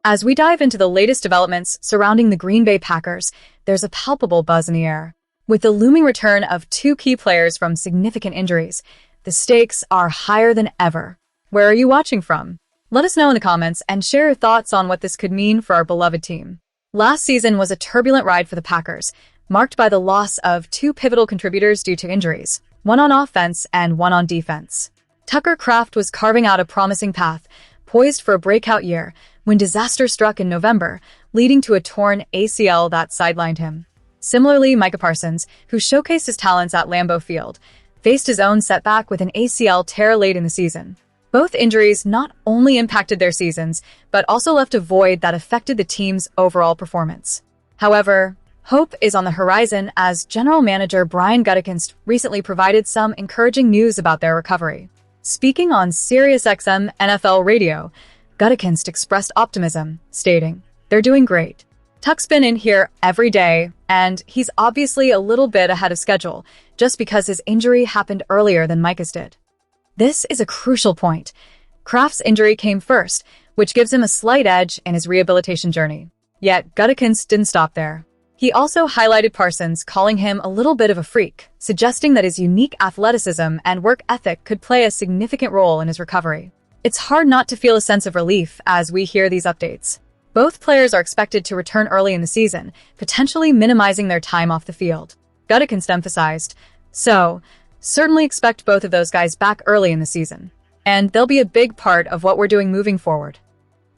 As we dive into the latest developments surrounding the Green Bay Packers, there's a palpable buzz in the air. With the looming return of two key players from significant injuries, the stakes are higher than ever. Where are you watching from? Let us know in the comments and share your thoughts on what this could mean for our beloved team. Last season was a turbulent ride for the Packers, marked by the loss of two pivotal contributors due to injuries, one on offense and one on defense. Tucker Kraft was carving out a promising path, poised for a breakout year, when disaster struck in November, leading to a torn ACL that sidelined him. Similarly, Micah Parsons, who showcased his talents at Lambeau Field, faced his own setback with an ACL tear late in the season. Both injuries not only impacted their seasons, but also left a void that affected the team's overall performance. However, hope is on the horizon as General Manager Brian Gutekunst recently provided some encouraging news about their recovery. Speaking on SiriusXM NFL radio, Gutekunst expressed optimism, stating, "They're doing great. Tuck's been in here every day, and he's obviously a little bit ahead of schedule, just because his injury happened earlier than Micah's did." This is a crucial point. Kraft's injury came first, which gives him a slight edge in his rehabilitation journey. Yet, Gutekunst didn't stop there. He also highlighted Parsons, calling him a little bit of a freak, suggesting that his unique athleticism and work ethic could play a significant role in his recovery. It's hard not to feel a sense of relief as we hear these updates. Both players are expected to return early in the season, potentially minimizing their time off the field. Gutekunst emphasized, "So, certainly expect both of those guys back early in the season, and they'll be a big part of what we're doing moving forward."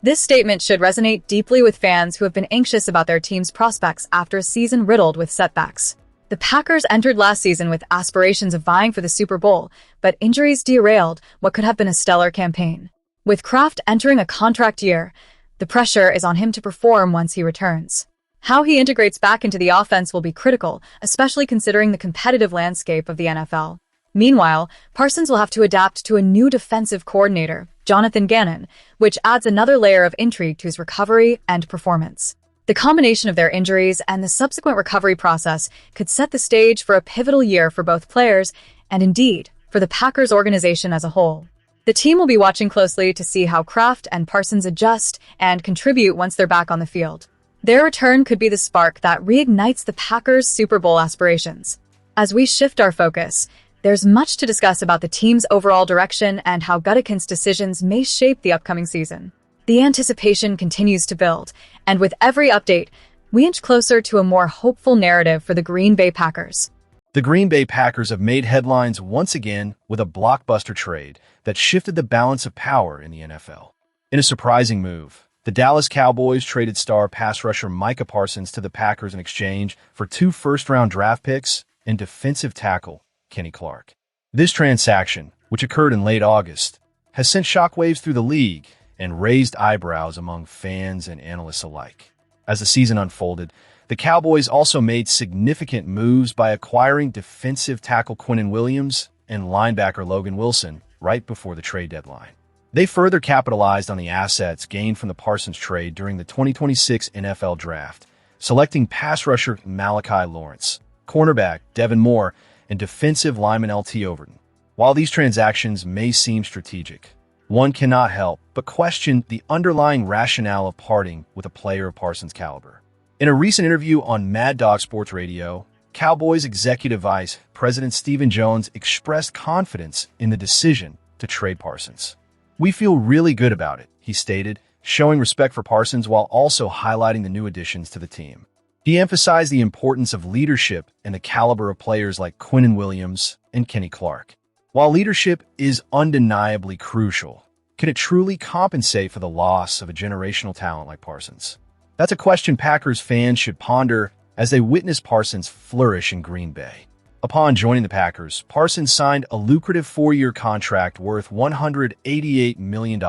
This statement should resonate deeply with fans who have been anxious about their team's prospects after a season riddled with setbacks. The Packers entered last season with aspirations of vying for the Super Bowl, but injuries derailed what could have been a stellar campaign. With Kraft entering a contract year, the pressure is on him to perform once he returns. How he integrates back into the offense will be critical, especially considering the competitive landscape of the NFL. Meanwhile, Parsons will have to adapt to a new defensive coordinator, Jonathan Gannon, which adds another layer of intrigue to his recovery and performance. The combination of their injuries and the subsequent recovery process could set the stage for a pivotal year for both players and, indeed, for the Packers organization as a whole. The team will be watching closely to see how Kraft and Parsons adjust and contribute once they're back on the field. Their return could be the spark that reignites the Packers' Super Bowl aspirations. As we shift our focus, there's much to discuss about the team's overall direction and how Gutekunst's decisions may shape the upcoming season. The anticipation continues to build, and with every update, we inch closer to a more hopeful narrative for the Green Bay Packers. The Green Bay Packers have made headlines once again with a blockbuster trade that shifted the balance of power in the NFL. In a surprising move, the Dallas Cowboys traded star pass rusher Micah Parsons to the Packers in exchange for 2 first-round draft picks and defensive tackle Kenny Clark. This transaction, which occurred in late August, has sent shockwaves through the league and raised eyebrows among fans and analysts alike. As the season unfolded, the Cowboys also made significant moves by acquiring defensive tackle Quinnen Williams and linebacker Logan Wilson right before the trade deadline. They further capitalized on the assets gained from the Parsons trade during the 2026 NFL Draft, selecting pass rusher Malachi Lawrence, cornerback Devin Moore, and defensive lineman LT Overton. While these transactions may seem strategic, one cannot help but question the underlying rationale of parting with a player of Parsons' caliber. In a recent interview on Mad Dog Sports Radio, Cowboys Executive Vice President Stephen Jones expressed confidence in the decision to trade Parsons. "We feel really good about it," he stated, showing respect for Parsons while also highlighting the new additions to the team. He emphasized the importance of leadership and the caliber of players like Quinnen Williams and Kenny Clark. While leadership is undeniably crucial, can it truly compensate for the loss of a generational talent like Parsons? That's a question Packers fans should ponder as they witness Parsons flourish in Green Bay. Upon joining the Packers, Parsons signed a lucrative 4-year contract worth $188 million,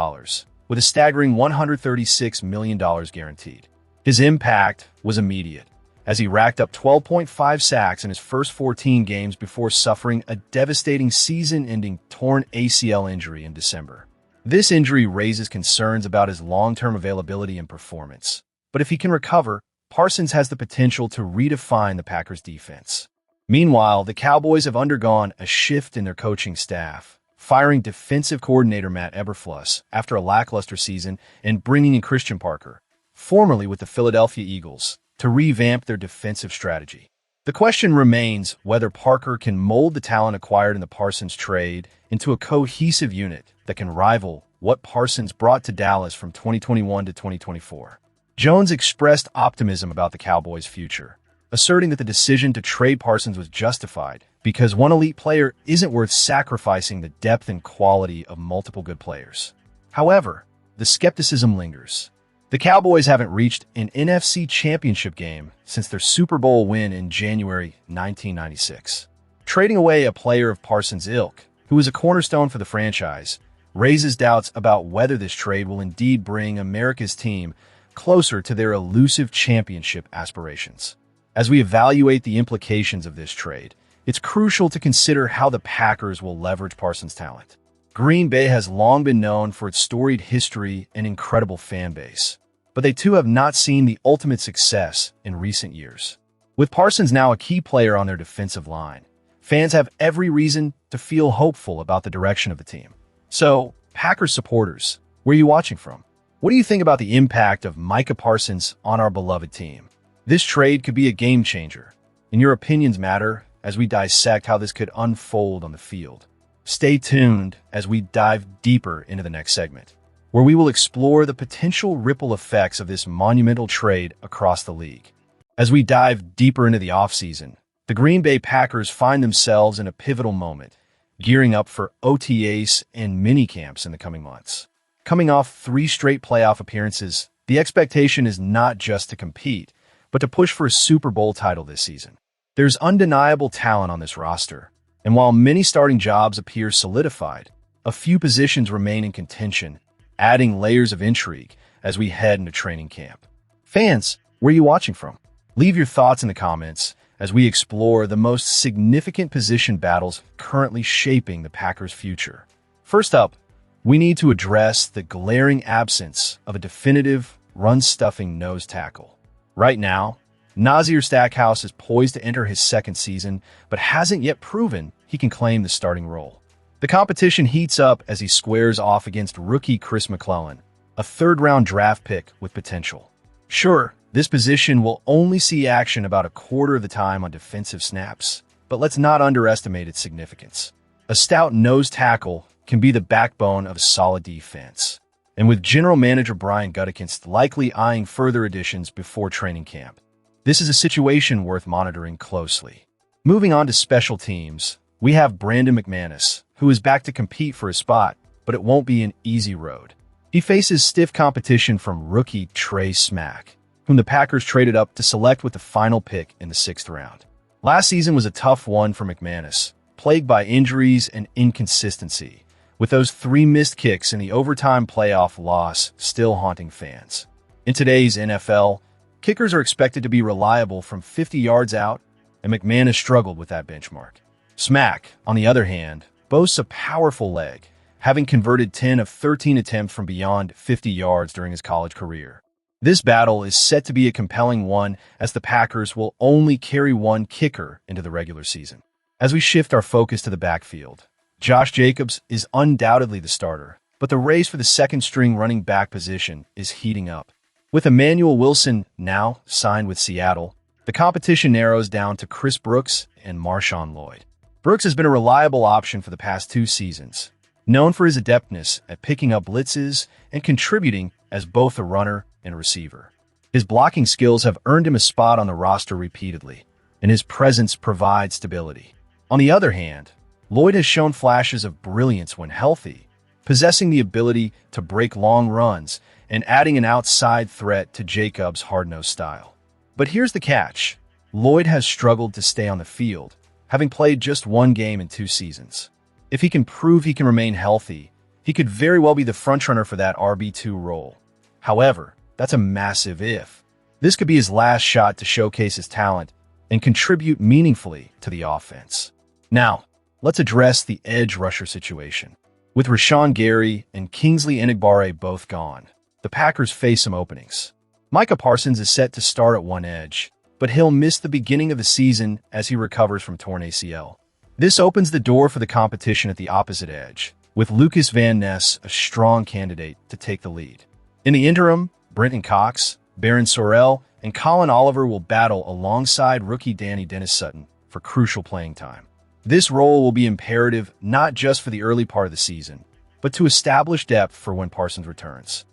with a staggering $136 million guaranteed. His impact was immediate, as he racked up 12.5 sacks in his first 14 games before suffering a devastating season-ending torn ACL injury in December. This injury raises concerns about his long-term availability and performance. But if he can recover, Parsons has the potential to redefine the Packers' defense. Meanwhile, the Cowboys have undergone a shift in their coaching staff, firing defensive coordinator Matt Eberflus after a lackluster season and bringing in Christian Parker, formerly with the Philadelphia Eagles, to revamp their defensive strategy. The question remains whether Parker can mold the talent acquired in the Parsons trade into a cohesive unit that can rival what Parsons brought to Dallas from 2021 to 2024. Jones expressed optimism about the Cowboys' future, asserting that the decision to trade Parsons was justified because one elite player isn't worth sacrificing the depth and quality of multiple good players. However, the skepticism lingers. The Cowboys haven't reached an NFC championship game since their Super Bowl win in January 1996. Trading away a player of Parsons' ilk, who is a cornerstone for the franchise, raises doubts about whether this trade will indeed bring America's team closer to their elusive championship aspirations. As we evaluate the implications of this trade, it's crucial to consider how the Packers will leverage Parsons' talent. Green Bay has long been known for its storied history and incredible fan base, but they too have not seen the ultimate success in recent years. With Parsons now a key player on their defensive line, fans have every reason to feel hopeful about the direction of the team. So, Packers supporters, where are you watching from? What do you think about the impact of Micah Parsons on our beloved team? This trade could be a game changer, and your opinions matter as we dissect how this could unfold on the field. Stay tuned as we dive deeper into the next segment, where we will explore the potential ripple effects of this monumental trade across the league. As we dive deeper into the offseason, the Green Bay Packers find themselves in a pivotal moment, gearing up for OTAs and minicamps in the coming months. Coming off 3 straight playoff appearances, the expectation is not just to compete, but to push for a Super Bowl title this season. There's undeniable talent on this roster, and while many starting jobs appear solidified, a few positions remain in contention, adding layers of intrigue as we head into training camp. Fans, where are you watching from? Leave your thoughts in the comments as we explore the most significant position battles currently shaping the Packers' future. First up, we need to address the glaring absence of a definitive, run-stuffing nose tackle. Right now, Nazir Stackhouse is poised to enter his second season, but hasn't yet proven he can claim the starting role. The competition heats up as he squares off against rookie Chris McClellan, a third-round draft pick with potential. Sure, this position will only see action about a quarter of the time on defensive snaps, but let's not underestimate its significance. A stout nose tackle can be the backbone of a solid defense, and with General Manager Brian Gutekunst likely eyeing further additions before training camp, this is a situation worth monitoring closely. Moving on to special teams, we have Brandon McManus, who is back to compete for a spot, but it won't be an easy road. He faces stiff competition from rookie Trey Smack, whom the Packers traded up to select with the final pick in the 6th round. Last season was a tough one for McManus, plagued by injuries and inconsistency, with those 3 missed kicks in the overtime playoff loss still haunting fans. In today's NFL, kickers are expected to be reliable from 50 yards out, and McManus struggled with that benchmark. Smack, on the other hand, boasts a powerful leg, having converted 10 of 13 attempts from beyond 50 yards during his college career. This battle is set to be a compelling one as the Packers will only carry 1 kicker into the regular season. As we shift our focus to the backfield, Josh Jacobs is undoubtedly the starter, but the race for the second-string running back position is heating up. With Emmanuel Wilson now signed with Seattle, the competition narrows down to Chris Brooks and Marshawn Lloyd. Brooks has been a reliable option for the past 2 seasons, known for his adeptness at picking up blitzes and contributing as both a runner and a receiver. His blocking skills have earned him a spot on the roster repeatedly, and his presence provides stability. On the other hand, Lloyd has shown flashes of brilliance when healthy, possessing the ability to break long runs and adding an outside threat to Jacobs' hard-nosed style. But here's the catch. Lloyd has struggled to stay on the field, having played just 1 game in 2 seasons. If he can prove he can remain healthy, he could very well be the frontrunner for that RB2 role. However, that's a massive if. This could be his last shot to showcase his talent and contribute meaningfully to the offense. Now, let's address the edge rusher situation. With Rashawn Gary and Kingsley Enagbare both gone, the Packers face some openings. Micah Parsons is set to start at one edge, but he'll miss the beginning of the season as he recovers from torn ACL. This opens the door for the competition at the opposite edge, with Lucas Van Ness a strong candidate to take the lead. In the interim, Brenton Cox, Baron Sorrell and Colin Oliver will battle alongside rookie Danny Dennis-Sutton for crucial playing time. This role will be imperative not just for the early part of the season, but to establish depth for when Parsons returns.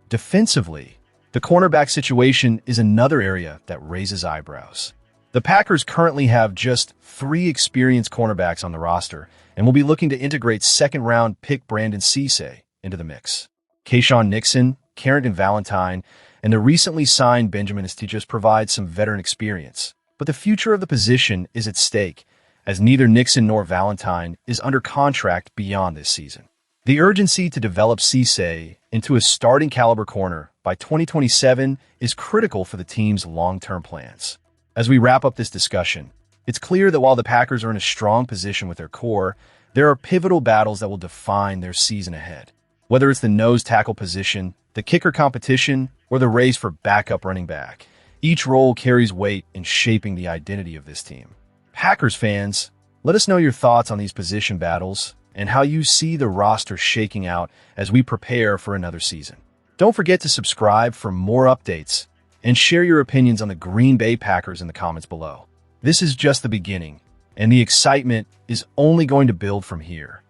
Defensively, the cornerback situation is another area that raises eyebrows. The Packers currently have just 3 experienced cornerbacks on the roster and will be looking to integrate second-round pick Brandon Cisse into the mix. Keyshawn Nixon, Carrington Valentine, and the recently signed Benjamin Estigas provide some veteran experience. But the future of the position is at stake, as neither Nixon nor Valentine is under contract beyond this season. The urgency to develop Cisse into a starting caliber corner by 2027 is critical for the team's long-term plans. As we wrap up this discussion, it's clear that while the Packers are in a strong position with their core, there are pivotal battles that will define their season ahead. Whether it's the nose tackle position, the kicker competition, or the race for backup running back, each role carries weight in shaping the identity of this team. Packers fans, let us know your thoughts on these position battles and how you see the roster shaking out as we prepare for another season. Don't forget to subscribe for more updates and share your opinions on the Green Bay Packers in the comments below. This is just the beginning, and the excitement is only going to build from here.